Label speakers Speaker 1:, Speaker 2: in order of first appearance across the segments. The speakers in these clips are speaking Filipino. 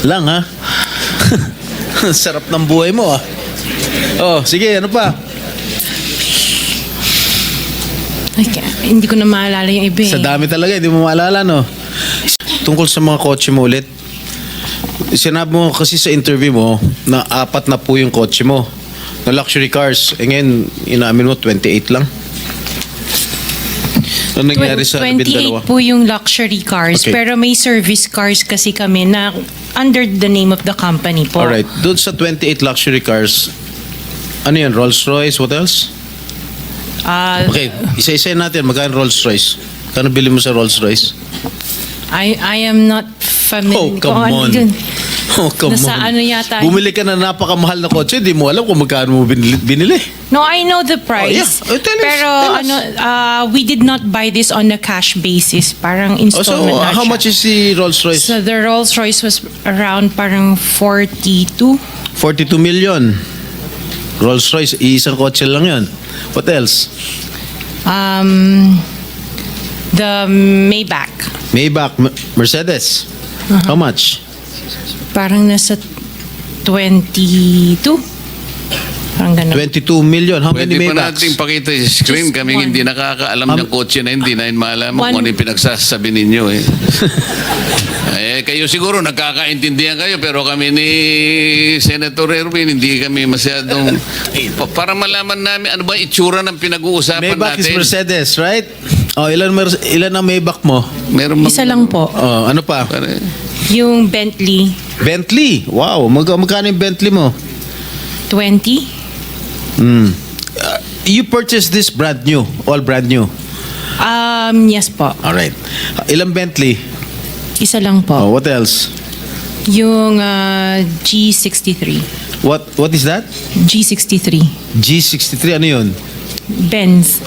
Speaker 1: Lang, ha? Sarap ng buhay mo, ah. Oh, sige, ano pa?
Speaker 2: Hindi ko na maalala yung iba eh.
Speaker 1: Sa dami talaga, hindi mo maalala, no? Tungkol sa mga kotse mo ulit, sinabi mo kasi sa interview mo na 4 na po yung kotse mo na luxury cars. Eh ngayon, inaamin mo 28 lang. Ano nangyari sa
Speaker 2: 28 po yung luxury cars,
Speaker 1: Okay.
Speaker 2: pero may service cars kasi kami na under the name of the company po.
Speaker 1: Alright, doon sa 28 luxury cars, ano yan, Rolls Royce, what else?
Speaker 2: Ah,
Speaker 1: Okay, isa-isa natin, magkano Rolls Royce? Kano bili mo sa Rolls Royce?
Speaker 2: I am not familiar.
Speaker 1: Oh, come
Speaker 2: kung ano
Speaker 1: on.
Speaker 2: yun.
Speaker 1: Oh, come
Speaker 2: Nasa
Speaker 1: on.
Speaker 2: ano yata.
Speaker 1: Bumili ka na napakamahal na kotse, di mo alam kung magkano mo binili.
Speaker 2: No, I know the price.
Speaker 1: Oh, yeah. Oh, tell us,
Speaker 2: Pero
Speaker 1: tell us.
Speaker 2: we did not buy this on a cash basis. Parang
Speaker 1: Oh, so,
Speaker 2: installment na
Speaker 1: how
Speaker 2: siya.
Speaker 1: much is the Rolls Royce?
Speaker 2: So the Rolls Royce was around parang 42.
Speaker 1: 42 million. Rolls Royce, isang kotse lang yun. What else?
Speaker 2: The Maybach.
Speaker 1: Maybach, Mercedes. How much?
Speaker 2: Parang nasa 22. Parang ganun.
Speaker 1: 22 million. How many
Speaker 3: Pwede pa
Speaker 1: Maybachs?
Speaker 3: natin pakita sa screen.
Speaker 2: Just
Speaker 3: Kami
Speaker 2: one.
Speaker 3: hindi nakakaalam ng kotse na hindi na malaman
Speaker 2: One.
Speaker 3: kung ano yung pinagsasabi ninyo. Kayo siguro nagkakaintindihan kayo pero kami ni Senator Erwin hindi kami masyadong para malaman namin ano ba itsura ng pinag-uusapan
Speaker 1: Maybach is
Speaker 3: natin.
Speaker 1: Mercedes, right? Oh, ilan ang Maybach mo?
Speaker 3: Meron
Speaker 2: Isa lang po.
Speaker 1: Oh, ano pa?
Speaker 2: Yung Bentley,
Speaker 1: Bentley. Wow, magkano yung Bentley mo?
Speaker 2: 20.
Speaker 1: You purchased this brand new, all brand new.
Speaker 2: Yes po.
Speaker 1: All right. Ilang Bentley?
Speaker 2: Isa lang po.
Speaker 1: Oh, what else?
Speaker 2: Yung G63.
Speaker 1: What is that?
Speaker 2: G63.
Speaker 1: G63, ano yun?
Speaker 2: Benz.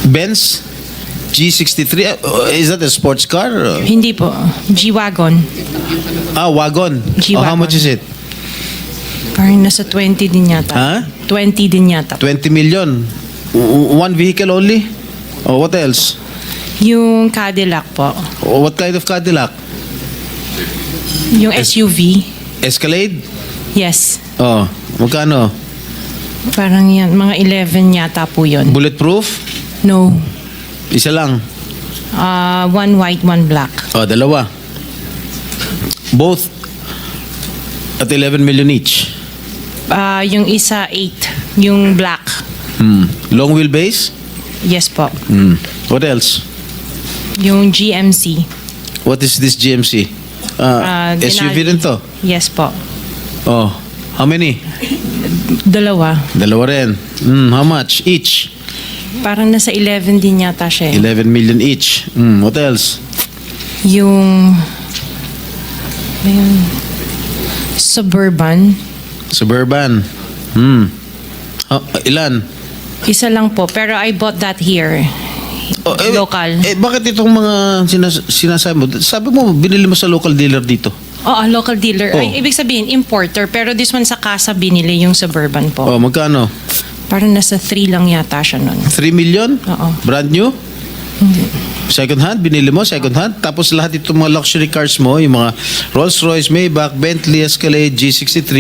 Speaker 1: Benz? G63? Is that a sports car?
Speaker 2: Hindi po. G-Wagon.
Speaker 1: Wagon.
Speaker 2: G-Wagon.
Speaker 1: Oh, how much is it?
Speaker 2: Parang nasa 20 din yata.
Speaker 1: Ha?
Speaker 2: 20 din yata.
Speaker 1: 20 million. One vehicle only? Oh, what else?
Speaker 2: Yung Cadillac po.
Speaker 1: Oh, what kind of Cadillac?
Speaker 2: Yung SUV.
Speaker 1: Escalade?
Speaker 2: Yes.
Speaker 1: Oh, magkano?
Speaker 2: Parang yan. Mga 11 yata po yun.
Speaker 1: Bulletproof?
Speaker 2: No.
Speaker 1: Isa lang.
Speaker 2: One white, one black.
Speaker 1: Oh, dalawa. Both at 11 million each.
Speaker 2: Yung isa 8. Yung black.
Speaker 1: Long wheelbase?
Speaker 2: Yes po.
Speaker 1: What else?
Speaker 2: Yung GMC.
Speaker 1: What is this GMC? SUV
Speaker 2: Denali.
Speaker 1: rin to?
Speaker 2: Yes po.
Speaker 1: Oh, how many?
Speaker 2: Dalawa.
Speaker 1: Dalawa rin. How much each?
Speaker 2: Parang nasa 11 din yata siya.
Speaker 1: 11 million each. What else?
Speaker 2: Yung ayun, Suburban.
Speaker 1: Suburban. Ilan?
Speaker 2: Isa lang po. Pero I bought that here. Local.
Speaker 1: Bakit itong mga sinasabi mo? Sabi mo, binili mo sa local dealer dito.
Speaker 2: Oo, local dealer.
Speaker 1: Oh.
Speaker 2: Ay, ibig sabihin, importer. Pero this one sa casa binili yung Suburban po.
Speaker 1: Oh, magkano?
Speaker 2: Parang nasa 3 lang yata siya nun.
Speaker 1: 3 million?
Speaker 2: Oo.
Speaker 1: Brand new? Second hand? Binili mo? Second hand? Tapos lahat itong mga luxury cars mo, yung mga Rolls Royce, Maybach, Bentley, Escalade, G63,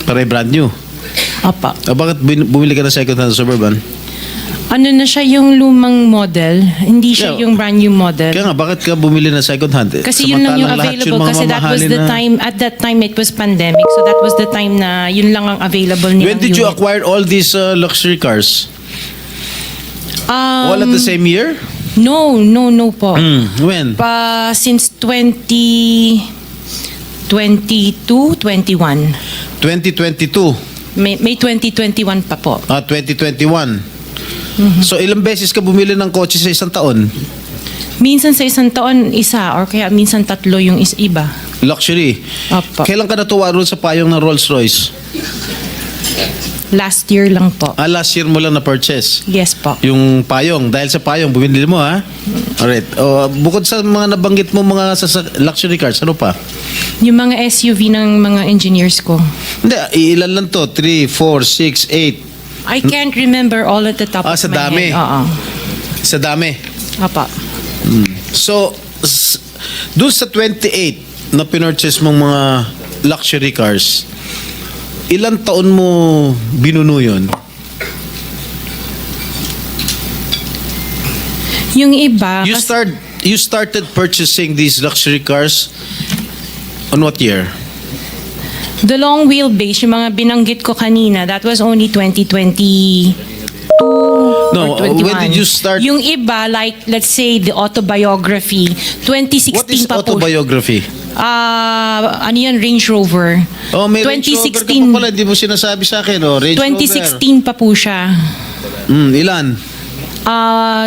Speaker 1: pare brand new.
Speaker 2: Apa.
Speaker 1: Bakit bumili ka na second hand Suburban?
Speaker 2: Ano na siya yung lumang model? Hindi siya
Speaker 1: Yeah.
Speaker 2: yung brand new model.
Speaker 1: Kaya nga, bakit ka bumili na second hand?
Speaker 2: Kasi yun lang yung
Speaker 1: Samantalang lahat
Speaker 2: available.
Speaker 1: mga
Speaker 2: Kasi that was
Speaker 1: mamahalin
Speaker 2: the
Speaker 1: na-
Speaker 2: time, at that time it was pandemic. So that was the time na yun lang ang available nilang
Speaker 1: When did you
Speaker 2: unit.
Speaker 1: acquire all these luxury cars? All at the same year?
Speaker 2: No po.
Speaker 1: When?
Speaker 2: Since 2022, 21.
Speaker 1: 2022.
Speaker 2: May 2021 pa po.
Speaker 1: 2021. So ilang beses ka bumili ng kotse sa isang taon?
Speaker 2: Minsan sa isang taon, isa. Or kaya minsan 3 yung iba.
Speaker 1: Luxury.
Speaker 2: Opo.
Speaker 1: Kailan ka natuwa ron sa payong ng Rolls Royce?
Speaker 2: Last year lang po.
Speaker 1: Last year mo lang na-purchase.
Speaker 2: Yes po.
Speaker 1: Yung payong. Dahil sa payong, bumili mo, ha? Alright. Bukod sa mga nabanggit mo mga luxury cars, ano pa?
Speaker 2: Yung mga SUV ng mga engineers ko.
Speaker 1: Hindi, ilan lang to? 3, 4, 6, 8.
Speaker 2: I can't remember all at the top of
Speaker 1: Sa
Speaker 2: my
Speaker 1: dami.
Speaker 2: head. Oo.
Speaker 1: Sa dami.
Speaker 2: Apa.
Speaker 1: So, doon sa 28, na pinurchase mong mga luxury cars, ilang taon mo binuno yun?
Speaker 2: Yung iba,
Speaker 1: You started purchasing these luxury cars on what year?
Speaker 2: the long wheelbase, yung mga binanggit ko kanina, that was only 2022
Speaker 1: No,
Speaker 2: or 21.
Speaker 1: when did you start?
Speaker 2: Yung iba, like, let's say, the autobiography, 2016
Speaker 1: What is
Speaker 2: pa po.
Speaker 1: autobiography?
Speaker 2: Ano yan, Range Rover.
Speaker 1: Oh, may Range Rover ka pa pala, hindi mo sinasabi sa akin, oh, Range
Speaker 2: 2016 pa po siya.
Speaker 1: Rover. Ilan?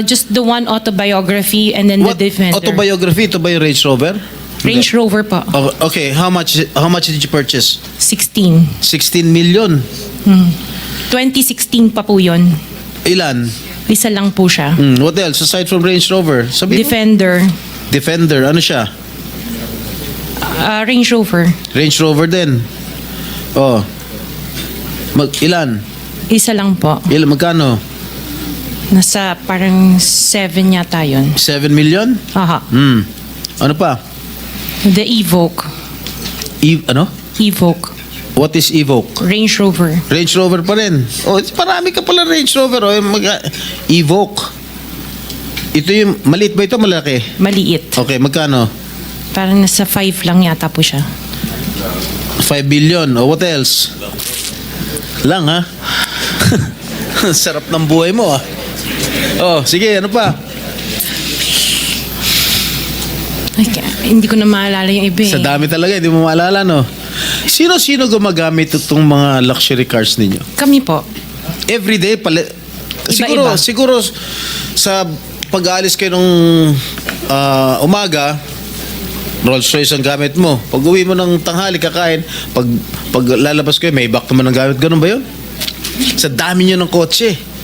Speaker 2: Just the one autobiography and then
Speaker 1: What
Speaker 2: the Defender.
Speaker 1: autobiography? Ito ba yung Range Rover?
Speaker 2: Range Rover pa.
Speaker 1: Oh, okay, how much did you purchase?
Speaker 2: 16.
Speaker 1: 16 million.
Speaker 2: 2016 pa po yun.
Speaker 1: Ilan?
Speaker 2: Isa lang po siya.
Speaker 1: What else aside from Range Rover? Sabi mo?
Speaker 2: Defender.
Speaker 1: Defender, ano siya?
Speaker 2: Range Rover.
Speaker 1: Range Rover din. Oh. Ilan?
Speaker 2: Isa lang po.
Speaker 1: Ilan magkano?
Speaker 2: Nasa parang 7 yata yun.
Speaker 1: 7 million?
Speaker 2: Aha.
Speaker 1: Ano pa?
Speaker 2: The Evoque.
Speaker 1: Ano?
Speaker 2: Evoque.
Speaker 1: What is Evoque?
Speaker 2: Range Rover.
Speaker 1: Range Rover pa rin. Oh, marami ka pala Range Rover. Oh, Evoque. Ito yung, maliit ba ito malaki?
Speaker 2: Maliit.
Speaker 1: Okay, magkano?
Speaker 2: Parang nasa 5 lang yata po siya.
Speaker 1: 5 billion. Oh, what else? Lang, ha? Sarap ng buhay mo, ah. Oh, sige, ano pa?
Speaker 2: Hindi ko na maalala yung iba eh.
Speaker 1: Sa dami talaga, hindi mo maalala, no? Sino-sino gumagamit itong mga luxury cars ninyo?
Speaker 2: Kami po.
Speaker 1: Everyday,
Speaker 2: Iba-iba.
Speaker 1: siguro sa pag-aalis kayo nung umaga, Rolls Royce ang gamit mo. Pag uwi mo ng tanghali, kakain, pag lalabas kayo, may back naman ang gamit. Ganun ba yun? Sa dami nyo ng kotse.